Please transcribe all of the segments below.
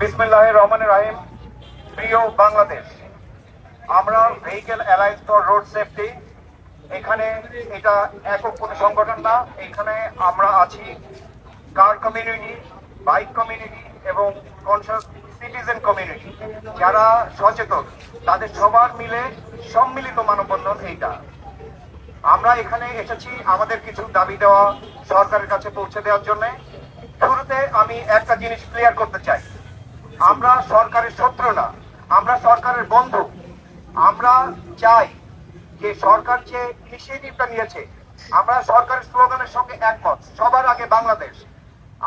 বিসমিল্লাহির রহমানির রহিম। প্রিয় বাংলাদেশ, আমরা vehicle alliance for road safety, এখানে এটা একক কোনো সংগঠন না। এখানে আমরা আছি কার কমিউনিটি, বাইক কমিউনিটি এবং কনসাস সিটিজেন কমিউনিটি। যারা সচেতন তাদের সবার মিলে সম্মিলিত মানববন্ধন এইটা। আমরা এখানে এসেছি আমাদের কিছু দাবি দেওয়া সরকারের কাছে পৌঁছে দেওয়ার জন্য। শুরুতে আমি একটা জিনিস ক্লিয়ার করতে চাই, আমরা সরকারের শত্রু না, আমরা সরকারের বন্ধু। আমরা চাই যে সরকার যে ইনিশিয়েটিভটা নিয়েছে, আমরা সরকারের স্লোগানের সঙ্গে একমত, সবার আগে বাংলাদেশ।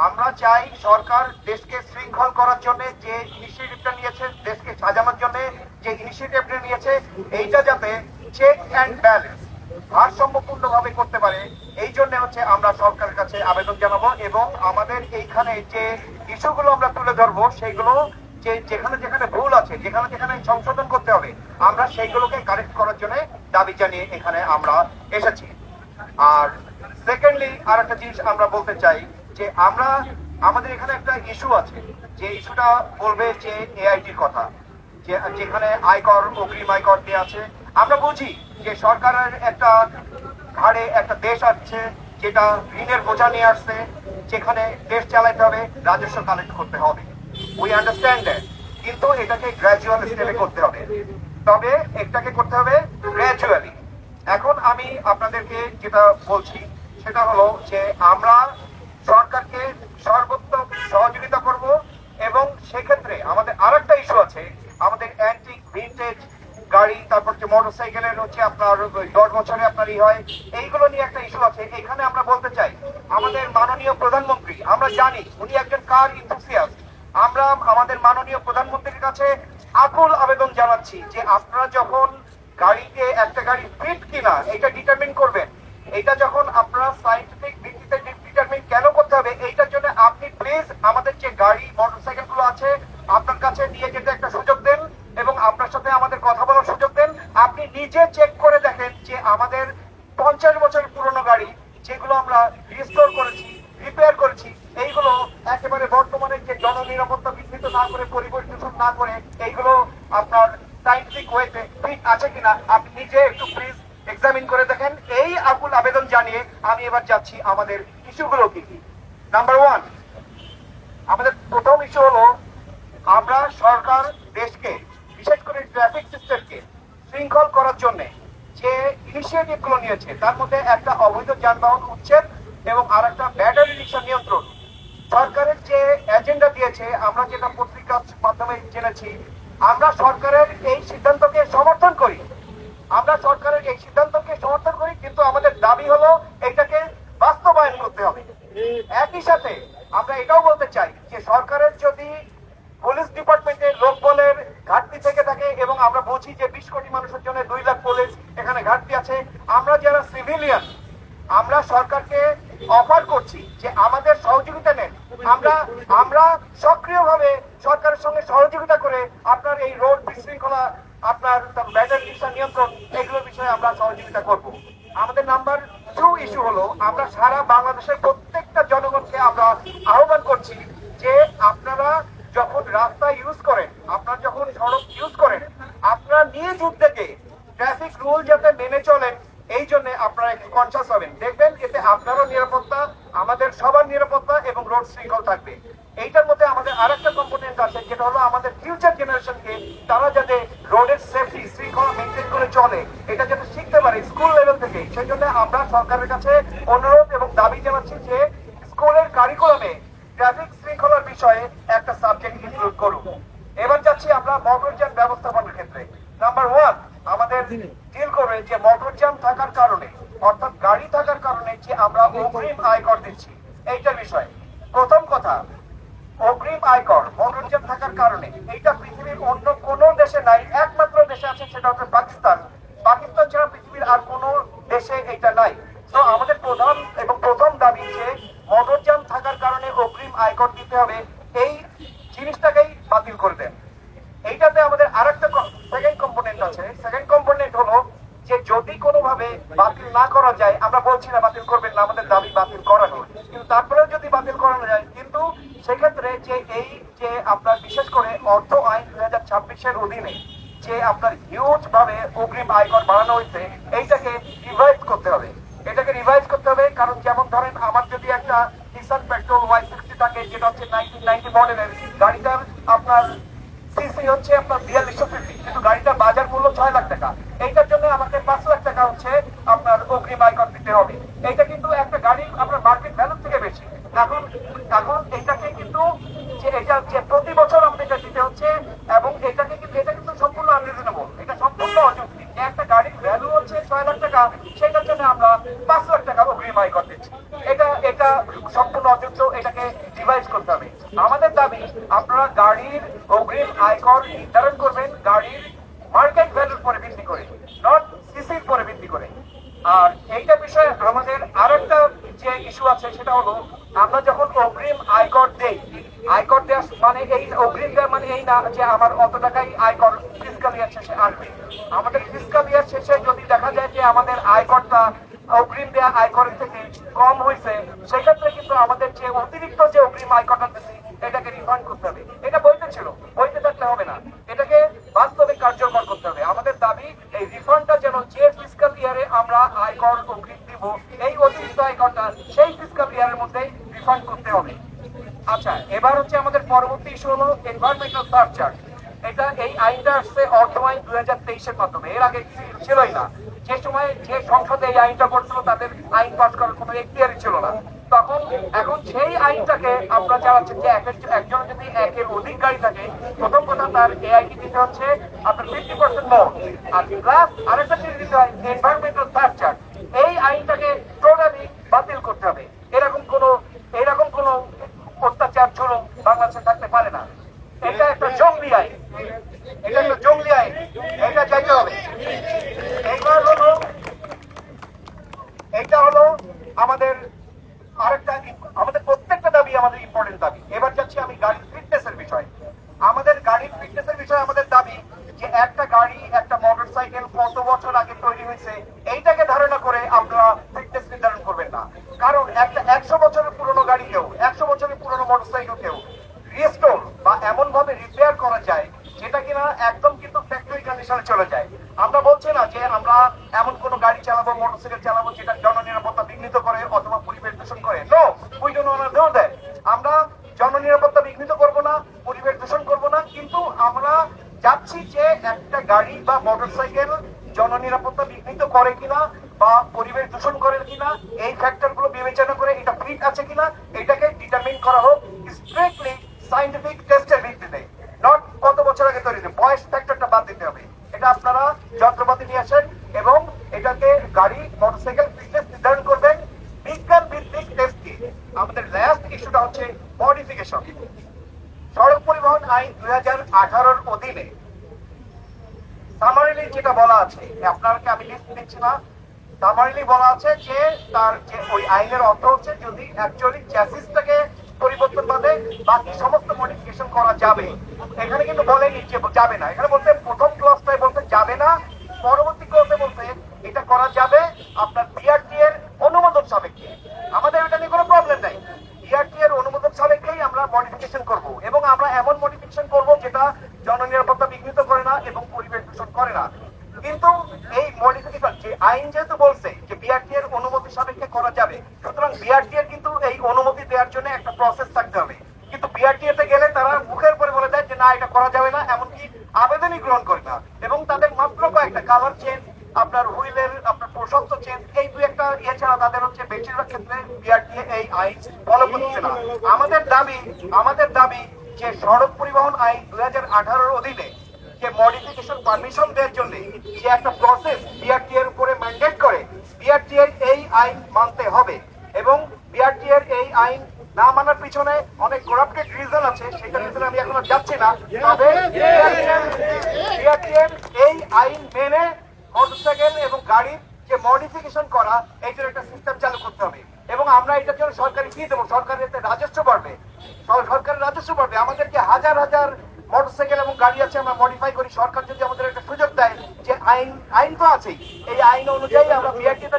আমরা চাই সরকার দেশকে শৃঙ্খল করার জন্য যে ইনিশিয়েটিভটা নিয়েছে, দেশকে সাজানোর জন্য যে ইনিশিয়েটিভটা নিয়েছে, এইটা যাতে চেক অ্যান্ড ব্যালেন্স ভারসাম্যপূর্ণভাবে করতে পারে। এই জন্য হচ্ছে আমরা সরকারের কাছে আবেদন জানাবো এবং আমাদের এইখানে যে ইস্যুগুলো আমরা তুলে ধরবো সেইগুলো যে যেখানে যেখানে ভুল আছে, যেখানে যেখানে সংশোধন করতে হবে, আমরা সেইগুলোকে কারেক্ট করার জন্য দাবি জানিয়ে এখানে আমরা এসেছি। আর সেকেন্ডলি আর একটা জিনিস আমরা বলতে চাই যে আমরা আমাদের এখানে একটা ইস্যু আছে, যে ইস্যুটা বলবে যে এআইটির কথা, যে যেখানে আয়কর, অগ্রিম আয়কর দিয়ে আছে। আমরা বুঝি যে সরকারের একটা ঘাড়ে একটা দেশ আসছে, যেটা ঋণের বোঝা নিয়ে আসছে, যেখানে দেশ চালাতে হবে, রাজস্ব কালেক্ট করতে হবে। উই আন্ডারস্ট্যান্ড দ্যাট, কিন্তু এটাকে গ্র্যাজুয়াল স্টেপে করতে হবে, তবে এটাকে করতে হবে গ্র্যাজুয়ালি। এখন আমি আপনাদেরকে যেটা বলছি সেটা হলো যে আমরা সরকারকে সর্বোত্তম সহযোগিতা করব এবং সেক্ষেত্রে আমাদের আরেকটা ইস্যু আছে, আমাদের অ্যান্টিক ভিনটেজ গাড়ি, তারপর যে মোটরসাইকেলের হচ্ছে আপনার 10 বছরে আপনার হয়, এইগুলো নিয়ে একটা ইস্যু আছে। এখানে আমরা বলতে চাই আমাদের মাননীয় প্রধানমন্ত্রী, আমরা জানি উনি একজন কার ইনথুসিয়াস্ট। আমরা আমাদের মাননীয় প্রধানমন্ত্রীর কাছে আকুল আবেদন জানাচ্ছি যে আপনারা যখন গাড়িকে একটা গাড়ি ফিট কিনা এটা ডিটারমিন করবেন, এটা যখন আপনারা সায়েন্টিফিক ভিত্তিতে ডিটারমিন কেন করতে হবে, এইটার জন্য আপনি প্লিজ আমাদের যে গাড়ি মোটরসাইকেল গুলো আছে আপনার কাছে নিয়ে যেতে একটা সুযোগ দেন এবং আপনার সাথে আমাদের কথা বলার সুযোগ দেন। আপনি নিজে চেক করে দেখেন যে আমাদের 50 বছরের পুরনো গাড়ি যেগুলো আমরা রিস্টোর করেছি, রিপেয়ার করেছি, এইগুলো একেবারে বর্তমানে যে জননিরাপত্তা বিঘ্নিত না করে, পরিবেশ দূষণ না করে, এইগুলো আপনার সায়েন্টিফিক ওয়েতে ঠিক আছে কিনা আপনি নিজে একটু প্লিজ এক্সামিন করে দেখেন। এই আকুল আবেদন জানিয়ে আমি এবার যাচ্ছি আমাদের ইস্যুগুলো কি কি। নাম্বার 1, আমাদের প্রথম ইস্যু হলো আমরা সরকার দেশকে, বিশেষ করে ট্রাফিক সিস্টেমকে শৃঙ্খল করার জন্য যে ইনিশিয়েটিভ গুলো নিয়েছে, তার মধ্যে একটা অবৈধ যানবাহন উচ্ছেদ এবং আর একটা ব্যাটারি রিক্সা নিয়ন্ত্রণ। সরকারের যে এজেন্ডা দিয়েছে, আমরা যেটা পত্রিকার মাধ্যমে জেনেছি, আমরা সরকারের এই সিদ্ধান্তকে সমর্থন করি। আমরা সরকারের এই সিদ্ধান্তকে সমর্থন করি, কিন্তু আমাদের দাবি হলো এটাকে বাস্তবায়ন করতে হবে। একই সাথে আমরা এটাও বলতে চাই যে সরকারের যদি পুলিশ ডিপার্টমেন্টে লোকবলের ঘাটতি থেকে থাকে, এবং আমরা বুঝি যে 20 কোটি মানুষের জন্য 2 লাখ পুলিশ এখানে ঘাটতি আছে, আমরা যারা সিভিলিয়ান আমরা সরকারকে অফার করছি যে আমাদের সহযোগিতা নেন। আমরা সক্রিয়ভাবে সরকারের সঙ্গে সহযোগিতা করে আপনার এই রোড বিশৃঙ্খলা, আপনার ব্যাটারি রিক্সা নিয়ন্ত্রণ, এগুলোর বিষয়ে আমরা সহযোগিতা করব। আমাদের নাম্বার 2 ইস্যু হলো আমরা সারা বাংলাদেশের প্রত্যেকটা জনগণকে আমরা আহ্বান করছি যে আপনারা যখন রাস্তা ইউজ করেন, আপনারা যখন সড়ক ইউজ করেন, আপনারা নিজ উদ্যোগে ট্রাফিক রুল যাতে মেনে চলেন, এই জন্য আপনারা একটু কনসাস হবেন। দেখবেন এতে আপনারও নিরাপত্তা, আমাদের সবার নিরাপত্তা এবং রোড শৃঙ্খল থাকবে। এইটার মধ্যে আমাদের আরেকটা কম্পোনেন্ট আছে, যেটা হলো আমাদের ফিউচার জেনারেশনকে তারা যাতে রোডের সেফটি শৃঙ্খলা মেনটেন করে চলে, এটা যাতে শিখতে পারে স্কুল লেভেল থেকে। সেই জন্য আমরা সরকারের কাছে অনুরোধ এবং দাবি জানাচ্ছি যে স্কুলের কারিকুলামে ট্রাফিক শৃঙ্খলার বিষয়ে একটা সাবজেক্ট ইনক্লুড করুন। এবার যাচ্ছি আমরা মোটরযান ব্যবস্থাপনার ক্ষেত্রে। নাম্বার 1 আমাদের ডিল করবে যে মোটরযান থাকার কারণে, অর্থাৎ গাড়ি থাকার কারণে যে আমরা অগ্রিম আয়কর দিচ্ছি, এইটার বিষয়ে। প্রথম কথা, অগ্রিম আয়কর মোটরযান থাকার কারণে এইটা পৃথিবীর অন্য কোনো দেশে নাই, একমাত্র দেশে আছে সেটা হচ্ছে পাকিস্তান। পাকিস্তান ছাড়া পৃথিবীর আর কোনো দেশে এটা নাই। তো আমাদের প্রধান এবং প্রথম দাবি যে মোটরযান থাকার কারণে অগ্রিম আয়কর দিতে হবে, এই জিনিসটাকেই বাতিল করে দেন। এইটাতে আমাদের আরেকটা সেকেন্ড কম্পোনেন্ট আছে। সেকেন্ড কম্পোনেন্ট হলো যে যদি কোনোভাবে বাতিল না করা যায়, আমরা বলছি না বাতিল করবেন না, আমাদের দাবি বাতিল করানো, কিন্তু তারপরেও যদি বাতিল করানো যায়, কিন্তু সেক্ষেত্রে যে এই যে আপনার বিশেষ করে অর্থ আইন 2026-এর অধীনে যে আপনার হিউজ ভাবে অগ্রিম আয়কর বাড়ানো হয়েছে, এইটাকে রিভাইজ করতে হবে। এটাকে রিভাইজ করতে হবে, কারণ যেমন ধরেন আমার যদি একটা নিসান পেট্রোল Y60 থাকে, যেটা হচ্ছে 1990 মডেলের, গাড়িটার আপনার সিসি হচ্ছে আপনার 4200 সিসি, কিন্তু গাড়িটার বাজার মূল্য 6 লাখ টাকা। এইটার জন্য আমাকে 5 লাখ টাকা হচ্ছে আপনার অগ্রিম আয়কর দিতে হবে। এইটা কিন্তু একটা গাড়ি আপনার মার্কেট ভ্যালু থেকে বেশি। এখন এখন এটাকে কিন্তু যে প্রতি বছর আমাদের এটা দিতে হচ্ছে, এবং এটা কিন্তু সম্পূর্ণ আনরিজনেবল, এটা সম্পূর্ণ অযৌক্তিক। একটা গাড়ির ভ্যালু হচ্ছে 6 লাখ টাকা, সেটার জন্য আমরা 5 লাখ টাকা অগ্রিম আয়কর দিচ্ছি। এটা সম্পূর্ণ অযৌক্তিক, এটাকে রিভাইজ করতে হবে। আমাদের দাবি, আপনারা গাড়ির অগ্রিম আয়কর নির্ধারণ করবেন গাড়ির মার্কেট ভ্যালুর উপরে ভিত্তি করে, নট সিসির উপরে ভিত্তি করে। আর এইটা বিষয়ে আমাদের আরেকটা যে ইস্যু আছে, সেটা হলো আমরা যখন অগ্রিম আয়কর দেই, আয়কর দেওয়া মানে এই অগ্রিম দেওয়া মানে এই না যে আমার অত টাকাই আয়কর ফিসকাল ইয়ার শেষে আসবে। আমাদের ফিসকাল ইয়ার শেষে যদি দেখা যায় যে আমাদের আয়করটা অগ্রিম দেওয়া আয়করের থেকে কম হয়েছে, সেক্ষেত্রে কিন্তু আমাদের যে অতিরিক্ত যে অগ্রিম আয়করটা দিচ্ছি, এটাকে রিফান্ড করতে হবে। এটা বইতে ছিল, বইতে থাকলে হবে না, এটাকে বাস্তবে কার্যকর করতে হবে। আমাদের দাবি, এই রিফান্ডটা যেন যে ফিসকাল ইয়ারে আমরা আয়কর অগ্রিম দিব, এই অতিরিক্ত আয়করটা সেই ফিসকাল ইয়ারের মধ্যে রিফান্ড করতে হবে। আচ্ছা, এবার হচ্ছে আমাদের পরবর্তী ইস্যু হলো এনভায়রনমেন্টাল সারচার্জ। এটা এই আইনটা আসছে অর্থ আইন 2023-এর মাধ্যমে, এর আগে ছিলই না। যে সময় যে সংসদে এই আইনটা করছিল, তাদের আইন পাস করার কোনো এখতিয়ারই ছিল না। তখন এখন সেই আইনটাকে আমরা চালাচ্ছি যে একজন যদি একের অধিক গাড়ি থাকে, প্রথম কথা তার এআইটি দিতে হচ্ছে আপনার 50% মোর, আর প্লাস আরেকটা জিনিস দিতে হয় এনভায়রনমেন্টাল সারচার্জ। এই আইনটাকে টোটালি বাতিল করতে হবে। এরকম কোনো অত্যাচার জুলুম বাংলাদেশে থাকতে পারে না। এটা একটা জঙ্গলি আইন, এটা একটা জঙ্গলি আইন, এটা চাইতে হবে। এটা হলো আমাদের আরেকটা, আমাদের প্রত্যেকটা দাবি আমাদের ইম্পর্টেন্ট দাবি। এবার যাচ্ছি আমি গাড়ির ফিটনেসের বিষয়। আমাদের গাড়ির ফিটনেসের বিষয়ে আমাদের দাবি যে একটা গাড়ি, একটা মোটরসাইকেল কত বছর আগে তৈরি হয়েছে, এইটাকে ধারণা করে আপনারা ফিটনেস নির্ধারণ করবেন না। কারণ একটা 100 বছরের পুরনো গাড়িকেও, 100 বছরের পুরনো মোটরসাইকেলকেও রিস্টোর বা এমন ভাবে রিপেয়ার করা যায় যেটা কিনা একদম কিন্তু ফ্যাক্টরি কন্ডিশনে চলে যায়। আমরা বলছি না যে আমরা এমন কোন গাড়ি চালাবো, মোটরসাইকেল চালাবো যেটা জননিরাপত্তা বিঘ্নিত করে অথবা পরিবেশ দূষণ করে। No, we don't want to do that. আমরা জননিরাপত্তা বিঘ্নিত করব না, পরিবেশ দূষণ করব না, কিন্তু আমরা যাচ্ছি যে একটা গাড়ি বা মোটরসাইকেল জননিরাপত্তা বিঘ্নিত করে কিনা বা পরিবেশ দূষণ করে কিনা, এই ফ্যাক্টর গুলো বিবেচনা করে এটা ফিট আছে কিনা, এটাকে ডিটারমিন করা হোক স্ট্রিক্টলি সায়েন্টিফিক টেস্টের ভিত্তিতে, নট কত বছর আগে তৈরি। বয়স ফ্যাক্টরটা বাদ দিতে হবে। এটা আপনারা যন্ত্রপাতি নিয়ে আসেন এবং এটাকে গাড়ি মোটরসাইকেল ফিটনেস নির্ধারণ করবেন বিজ্ঞান ভিত্তিক টেস্ট দিয়ে। আমাদের লাস্ট ইস্যুটা হচ্ছে মডিফিকেশন। সড়ক পরিবহন আইন 2018-এর অধীনে সামারিলি যেটা বলা আছে, আপনাকে আমি লিস্ট দিচ্ছি না, সামারিলি বলা আছে যে তার যে ওই আইনের অর্থ হচ্ছে যদি অ্যাকচুয়ালি চ্যাসিসটাকে পরিবর্তন বাদে বাকি সমস্ত মডিফিকেশন করা যাবে। এখানে কিন্তু বলেনি যে যাবে না, এখানে বলতে প্রথম ক্লজটাই বলতে যাবে না, পরবর্তী ক্লজে বলতে এটা করা যাবে আপনার বিআরটি এর অনুমোদন সাপেক্ষে। আমাদের এটা নিয়ে কোনো প্রবলেম নাই, বিআরটি এর অনুমোদন সাপেক্ষেই আমরা মডিফিকেশন করব, এবং আমরা এমন মডিফিকেশন করব যেটা জননিরাপত্তা বিঘ্নিত করে না এবং পরিবেশ দূষণ করে না। কিন্তু এই মডিফিকেশন যে আইন যেহেতু বলছে যে বিআরটি এর অনুমতি সাপেক্ষে করা যাবে, সুতরাং বিআরটি এর কিন্তু এই অনুমতি দেওয়ার জন্য একটা প্রসেস থাকতে হবে। কিন্তু বিআরটি এতে গেলে তারা মুখের উপরে বলে দেয় যে না এটা করা যাবে না, এমনকি আবেদনই গ্রহণ করে না, এবং তাদের মাত্র কয়েকটা কালার চেঞ্জ, আপনার হুইলের আপনার প্রশস্ত চেঞ্জ, এই দুই একটা ইয়ে ছাড়া তাদের হচ্ছে বেশিরভাগ ক্ষেত্রে বিআরটি এই আইন ফলো করছে না। আমাদের দাবি যে সড়ক পরিবহন আইন 2018-এর অধীনে যে মডিফিকেশন পারমিশন দেওয়ার জন্য যে একটা প্রসেস বিআরটি এর উপরে ম্যান্ডেট করে, বিআরটি এর এই আইন মানতে হবে। এবং বিআরটি এর এই আইন না মানার পিছনে অনেক করাপ্টেড রিজন আছে, সেটার ভিতরে আমি এখন যাচ্ছি না। তবে বিআরটি এর এই আইন মেনে মোটরসাইকেল এবং গাড়ির যে মডিফিকেশন করা, এইটার একটা সিস্টেম চালু করতে হবে। এবং আমরা এটার জন্য সরকারি ফি দেবো, সরকারের রাজস্ব বাড়বে, সরকারের রাজস্ব বাড়বে। আমাদেরকে হাজার হাজার মোটরসাইকেল এবং গাড়ি আছে, আমরা মডিফাই করি। সরকার যদি আমাদের একটা সুযোগ দেয় যে আইন তো আছেই, এই আইন অনুযায়ী আমরা বিআরটি তে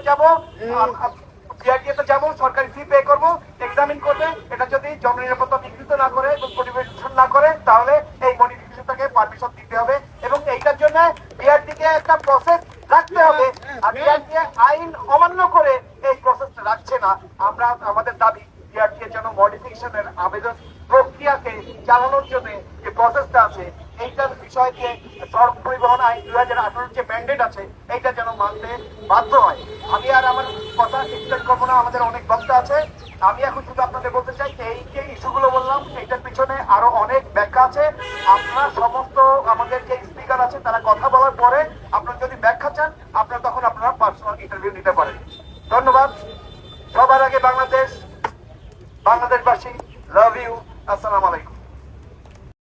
যাবো, সরকারি ফি পে করবো, এক্সামিন করবে। এটা যদি জননিরাপত্তা বিঘ্নিত না করে এবং পরিবেশন না করে তাহলে এই মডিফিকেশনটাকে পারমিশন দিতে হবে এবং এইটার জন্য বিআরটিকে একটা প্রসেস রাখতে হবে। আর বিআরটি আইন অমান্য করে এই প্রসেসটা রাখছে না। আমরা আমাদের দাবি বিআরটি যেন মডিফিকেশনের আবেদন প্রক্রিয়াকে চালানোর জন্য যে প্রসেসটা আছে এইটার বিষয়কে সড়ক পরিবহন আইন 2018 যে ম্যান্ডেট আছে এইটা যেন মানতে বাধ্য হয়। আমি আর আমার কথা এক্সটেন্ড করবো না, আমাদের অনেক বক্তা আছে। আমি এখন শুধু আপনাদের বলতে চাই এই যে ইস্যুগুলো বললাম এইটার পিছনে আরো অনেক ব্যাখ্যা আছে। আপনারা সমস্ত আমাদের যে স্পিকার আছে তারা কথা বলার পরে আপনারা যদি ব্যাখ্যা চান আপনারা তখন আপনারা পার্সোনাল ইন্টারভিউ নিতে পারেন। ধন্যবাদ। সবার আগে বাংলাদেশ, বাংলাদেশবাসী, লাভ ইউ, আসসালামু আলাইকুম।